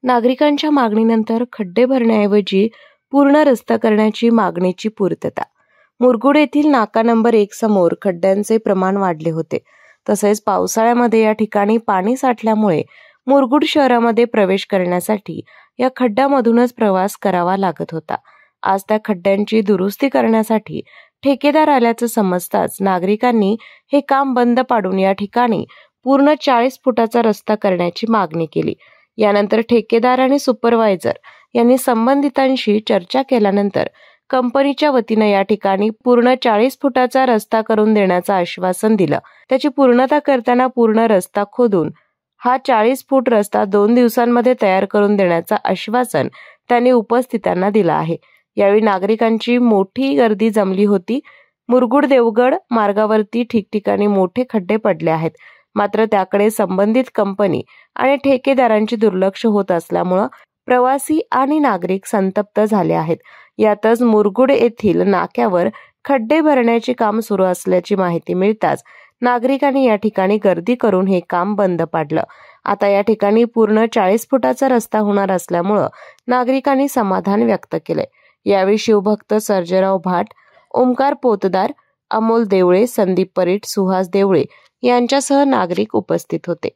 नागरिकांच्या मागणीनंतर खड्डे भरण्याऐवजी पूर्ण रस्ता करण्याची मागणीची पूर्तता। मुरगुड येथील नाका नंबर 1 समोर खड्ड्यांचे प्रमाण वाढले होते। तसेच पावसाळ्यामध्ये या ठिकाणी पाणी साठल्यामुळे मुरगुड शहरामध्ये प्रवेश करण्यासाठी या खड्ड्यामधूनच प्रवास करावा लागत होता। आज त्या खड्ड्यांची दुरुस्ती करण्यासाठी ठेकेदार आल्याचं समजताच नागरिकांनी हे काम बंद पाडून या ठिकाणी पूर्ण 40 फुटाचा रस्ता करण्याची मागणी केली। यानंतर ठेकेदार आणि सुपरवायझर यांनी संबंधितांशी चर्चा केल्यानंतर कंपनीच्या वतीने या ठिकाणी पूर्ण 40 फुटाचा रस्ता करून देण्याचं आश्वासन दिलं। त्याची पूर्णता करताना पूर्ण रस्ता खोदून हा 40 फूट रस्ता 2 दिवसांमध्ये तयार करून देण्याचं आश्वासन त्यांनी उपस्थितांना दिलं आहे। यावेळी नागरिकांची मोठी गर्दी जमली होती। मुरगुड देवगड मार्गावरती ठिकठिकाणी मोठे खड्डे पडले आहेत, मात्र त्याकडे संबंधित कंपनी आणि ठेकेदारांचे दुर्लक्ष होत असल्यामुळे प्रवासी आणि नागरिक संतप्त झाले आहेत। यातच मुरगुड येथील नाक्यावर खड्डे भरण्याचे काम सुरू असल्याची माहिती मिळताच नागरिकांनी या ठिकाणी गर्दी करून हे काम बंद पाडलं। आता या ठिकाणी पूर्ण 40 फुटाचा रस्ता होणार असल्यामुळे नागरिकांनी समाधान व्यक्त केले। यावेळी शिवभक्त सर्जेराव भाट, ओमकार पोतदार, अमोल देवळे, संदीप परीट, सुहास देवळे यांच्यासह नागरिक उपस्थित होते।